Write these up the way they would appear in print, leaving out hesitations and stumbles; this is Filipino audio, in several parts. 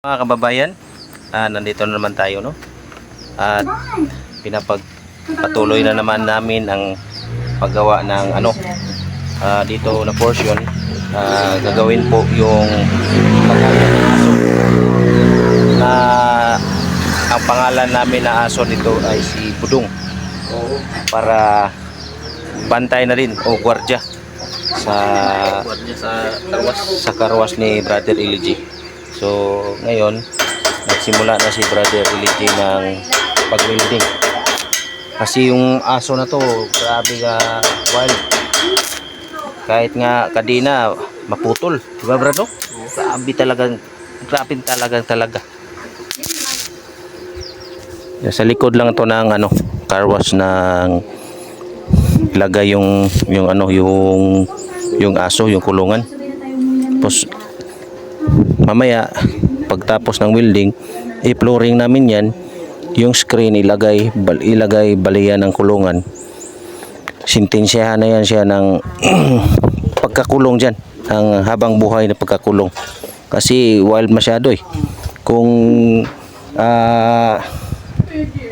Mga kababayan, nandito na naman tayo, no? At pinapagpatuloy na naman namin ang paggawa ng dito na portion. Gagawin po yung paghahanap ng aso na ang pangalan namin na aso nito ay si Budong, para bantay na rin o gwardiya sa karwas ni Brother Iliji. So ngayon nagsimula na si Brother Iliji ng pag-welding, kasi yung aso na to grabe ka wild, kahit nga kadina maputol, diba brado? Grabe talaga. Sa likod lang to ng car wash ng ilagay yung aso, yung kulungan. Tapos mamaya pagtapos ng welding, i-flooring namin yan, yung screen ilagay balian ng kulungan. Sintensyahan na yan siya ng pagkakulong dyan, ang habang buhay na pagkakulong, kasi wild masyado eh. Kung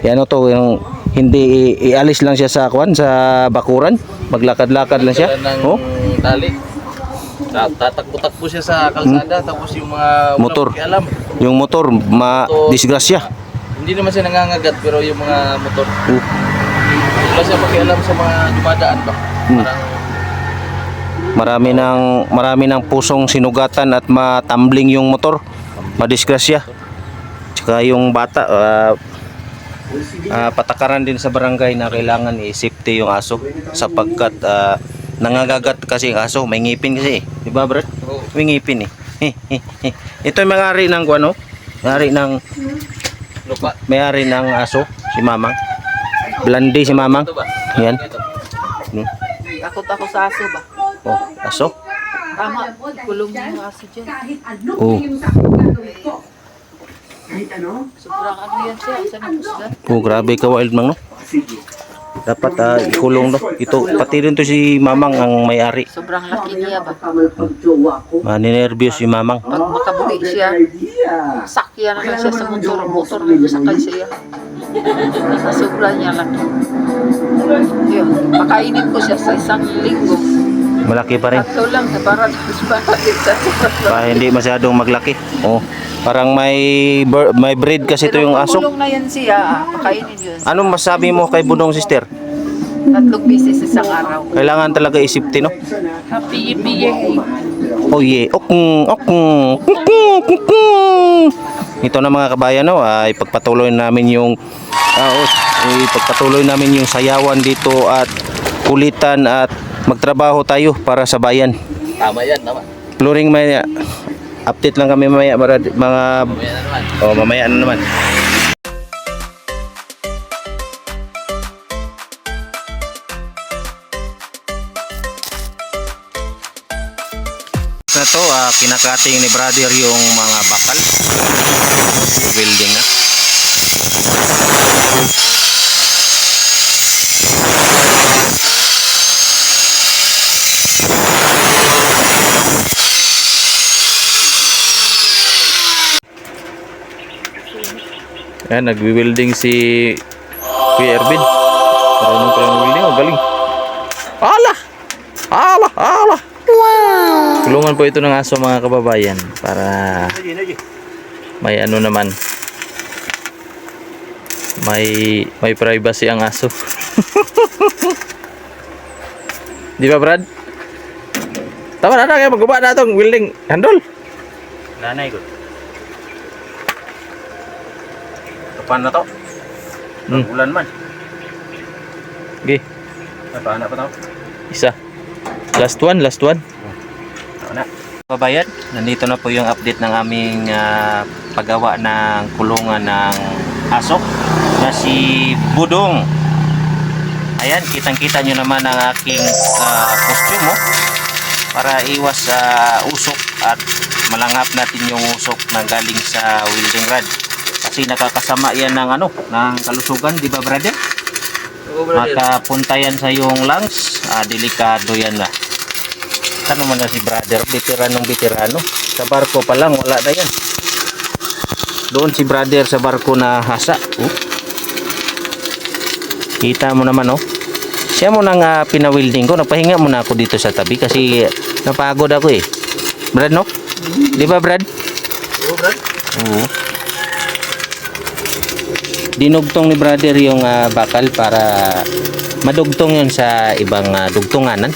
yung hindi ialis lang siya sa bakuran, maglakad-lakad lang siya. Tali. Tatakbo-takbo siya sa kalsada, tapos yung mga motor, yung motor disgrasya. Hindi naman siya nangangagat, pero yung mga motor wala siya pakialam sa mga dumadaan ba. Parang marami ng pusong sinugatan at matambling yung motor, madisgrasya. Tsaka yung bata, patakaran din sa barangay na kailangan i-safety yung aso, sapagkat nangangagat kasi ang aso, may ngipin kasi, di ba bro? May ngipin eh. Ito yung may-ari ng lupa. May-ari ng aso, si Mamang. Blondie si Mamang. Yan. Takot ako sa aso ba? Oh, aso? Tama, kulong yung aso dyan. Oh. Sobrang yan siya, isa na pusgan. Oh, grabe ka wild mang, no? Dapat ikulong, no? Ito, pati rin to si Mamang ang may-ari. Sobrang laki niya ba? Ninervyos si Mamang. Pag makabuli siya, sakya na lang siya sa motor na sakay siya. Sobra niya laki. Yun, pakainin ko siya sa isang linggo. Malaki pa rin. Tatlo lang, para Hindi masyadong maglaki. Oh, parang may breed kasi ito yung aso. Kulong na yan siya, pakainin yun. Anong masabi mo kay Budong, sister? 3 beses isang araw. Kailangan talaga isipti, no? Pigil-pigil. Oh yeah. Ito na mga kabayan, no? Ipagpatuloy namin yung sayawan dito at kulitan at magtrabaho tayo para sa bayan. Tama yan, tama. Flooring maya. Update lang kami mamaya para mga Mamaya na naman. mamaya na naman. Na to, kinakating ni brother yung mga bakal. Building na. Yan, nagwi-welding si Kuya Ervin. Marunong pa yung welding, galing. Ala! Wow! Tulungan po ito ng aso mga kababayan, para may naman. May privacy ang aso. Di ba, Brad? Tama na kaya magguba na itong welding handle. Nanay ko. Kapan na to? Ulan man. Okay. Paano pa to? Isa. Last one. Na. Babayan, nandito na po yung update ng aming paggawa ng kulungan ng aso na si Budong. Ayan, kitang-kita nyo naman ang aking costume, para iwas sa usok at malangap natin yung usok na galing sa welding rod. Kasi nakakasama yan ng kalusugan, di ba brother? Makapunta yan sa yung lungs, delikado yan na. Ano man na si brother, veteranong veterano. Sa barko pa lang, wala na yan. Doon si brother sa barko na hasa. Oh. Kita mo naman oh. Siya mo nang pinawilding ko. Nagpahinga muna ako dito sa tabi kasi napagod ako eh. Brad no? Di ba Brad? Oo, Brad. Oo. Dinugtong ni brother yung bakal para madugtong yun sa ibang dugtunganan.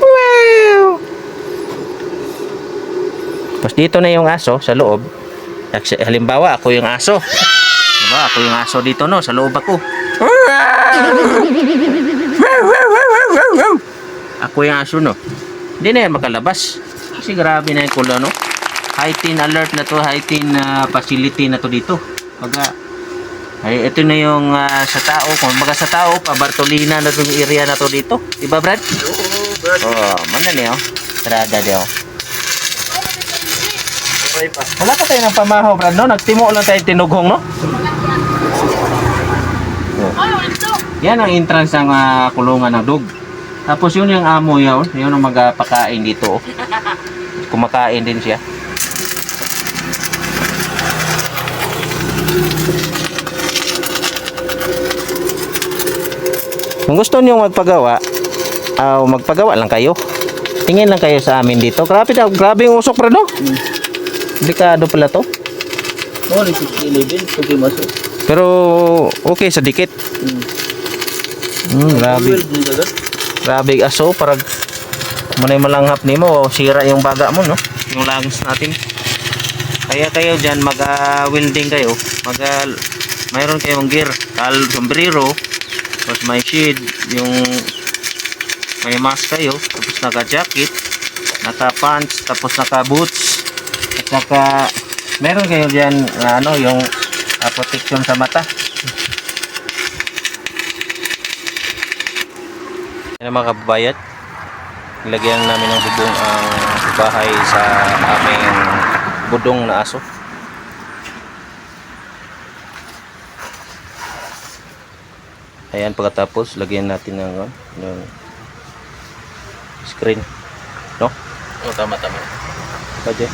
Wow! Tapos dito na yung aso sa loob. Halimbawa, ako yung aso. Diba? Ako yung aso dito no, sa loob ako. Ako yung aso no. Hindi na yan makalabas. Kasi grabe na yung kulo no. High teen alert na to, high teen facility na to dito. Ay, ito na yung sa tao. Kung baga sa tao, pa Bartolina na itong area na to dito. Diba Brad? Oo, Brad. Oh, mana niyo. Trada diyo. Okay pa. Wala pa tayo ng pamahaw Brad no? Nagtimo lang tayo tinughong no? Yan ang entrance ng kulungan ng dog. Tapos yun yung amo yun. Yun ang magpakain dito. Oh. Kumakain din siya. Kung gusto niyo magpagawa, magpagawa lang kayo. Tingin lang kayo sa amin dito. Grabe yung usok Brad no? Delikado pala to. Oo, 60-11. Okay, masok. Pero okay sa dikit. Grabe. Grabe aso para manay malanghap nimo sira yung baga mo no, yung langis natin. Kaya kayo diyan mag-welding kayo, mayroon kayong gear, sombrero, tapos may shield, yung may mask kayo, tapos naka-jacket, naka-pants, tapos naka-boots, at saka meron kayo diyan yung protection sa mata. Yan ang mga kababayad. Ilagyan namin ng bubong ang bahay sa aming budong na aso. Ayan, pagkatapos lagyan natin ng screen. No? Oo, tama. Pwede.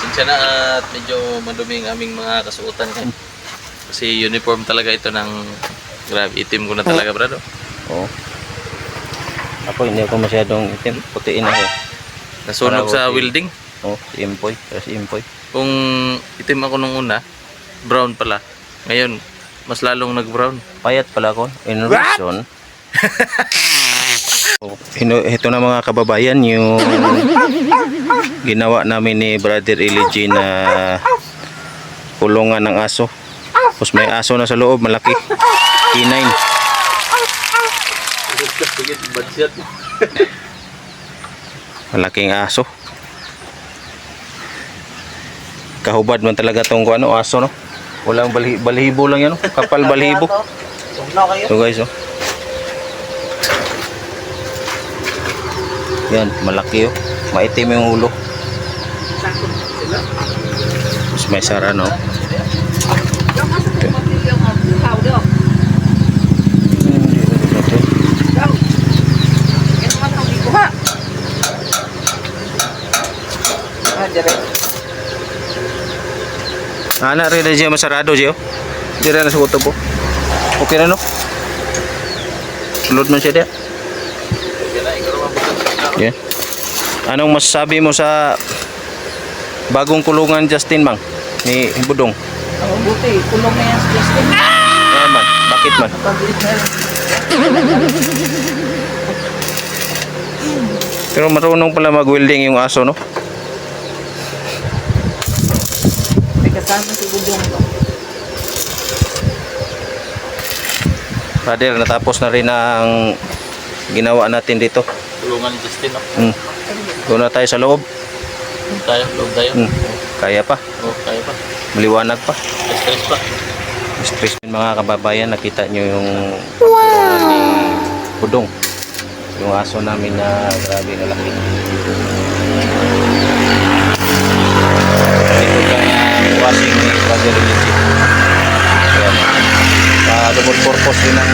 Sinsya na at medyo madumi ang aming mga kasuotan. Kasi uniform talaga ito ng grabe. Itim ko na talaga, brado. Oo. Ako hindi ako masyadong itim. Putiin ako. Nasunog sa welding. Oo, si Impoy. Si Impoy. Kung itim ako nung una, brown pala. Ngayon, mas lalong nag-brown. Payat pala ako. In reason. Ito na mga kababayan yung ginawa namin ni Brother Elijah na kulungan ng aso. Tapos may aso na sa loob, malaki. K9. Malaking aso. Kahubad man talaga tong aso no. Walang balihibo lang yan no. Kapal balihibo. So guys oh. Yan, malaki oh. Maitim yung ulo. Tapos may sara no. Anak rin na siya masarado siya. Hindi rin na sa kuto po. Okay na no? Load man siya dia. Yeah. Anong masasabi mo sa bagong kulungan Justin Mang ni Budong? Ang buti, kulong na yan si Justin. Yeah, man. Bakit man? Pero marunong pala mag-welding yung aso no? May kasama si Budong to. Brother, natapos na rin ang ginawa natin dito. Tulungan ni Justin. Doon na tayo sa loob. Loob tayo. Kaya pa. Kaya pa. Maliwanag pa. Stress pa. Stress mga kababayan, nakita nyo yung kulungan ni Budong. Yung aso namin na grabe na laki. Ito kaya washing ni Brother Elijah. Double purpose din ang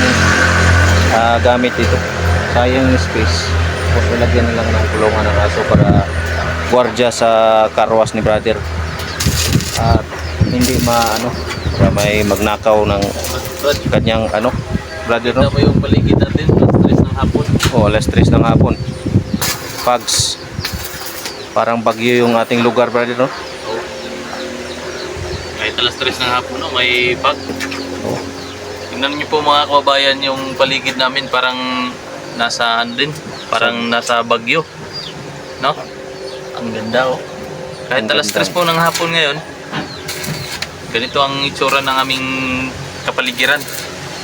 gamit ito. Sayang yung space. Tapos nilagyan na lang ng kulungan ng aso para gwardiya sa karwas ni brother. At hindi may magnakaw ng Brad, kanyang brother, no? tignan mo yung paligid natin, alas 3 ng hapon. Alas 3 ng hapon. Fogs. Parang bagyo yung ating lugar, brother, no? Oh. Kahit alas 3 ng hapon, no, may fog. Oh. Tingnan niyo po mga kababayan yung paligid namin, parang nasa parang nasa Bagyo. No? Ang ganda, oh. Kahit Ang alas ganda. 3 po ng hapon ngayon, ganito ang itsura ng aming kapaligiran.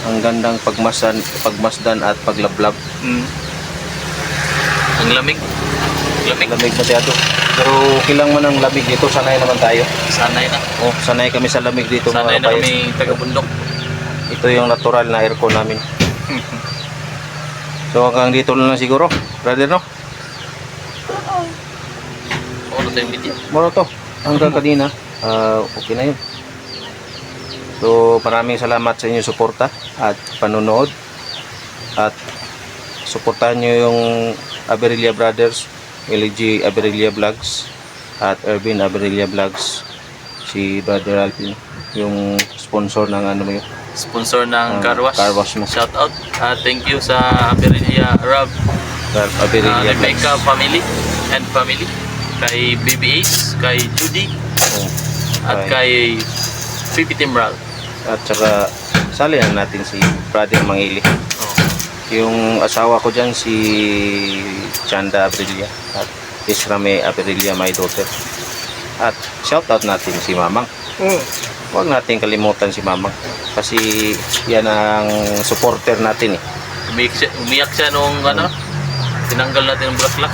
Ang gandang pagmasdan at paglablab. Ang lamig. Lamig. Lamig masyado. Pero okay lang man ang lamig dito. Sanay naman tayo. Sanay na. Oh, sanay kami sa lamig dito, Sanay mga na kabayan. kami taga-bundok. Ito yung natural na aircon namin. So hanggang dito lang siguro, brother, no? Ano tayong video? Moro to. Hanggang kanina, okay na yun. So maraming salamat sa inyong suporta at panonood. At suportahan nyo yung Aberilla Brothers, LG Aberilla Vlogs at Ervin Aberilla Vlogs. Si Brother Alvin, yung sponsor ng yun. Sponsor ng Car Wash. Car Wash mo. Shout out. Thank you sa Aberilla Rob, Aberilla Rebecca Vlogs. family and family. Kay Baby Ace, kay Judy, Oh, at okay. kay Pipi Timral. At saka salihan natin si Brother Mangili. Oh. Yung asawa ko dyan, si Chanda Aprilia at Israme Aprilia, my daughter. At shoutout natin si Mamang. Huwag natin kalimutan si Mamang kasi yan ang supporter natin, eh. Umiyak siya nung tinanggal natin ang bulaklak.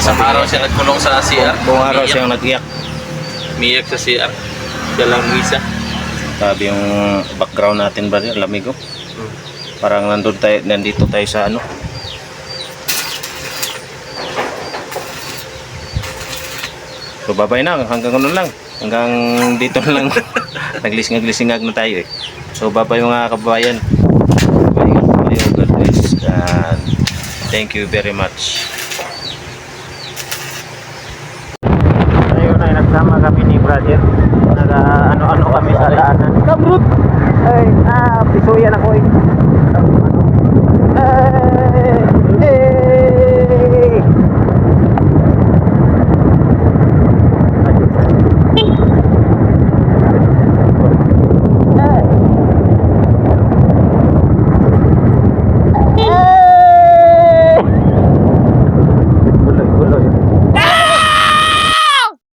Isang Sabi araw niya, siya nagkulong sa CR. buong araw siyang nag-iyak. Umiyak sa CR. Siya lang isa. Sabi yung background natin, brother, lamig, oh. Parang nandito tayo sa So babay na, hanggang lang. Hanggang dito na lang. Naglisingag na tayo, eh. So babay mga kababayan. Ingat po kayo, God bless. And thank you very much. Ayun ay nagsama kami ni brother. Ano kami sa daanan. Kamrut! Ay, pisuyan ako, eh.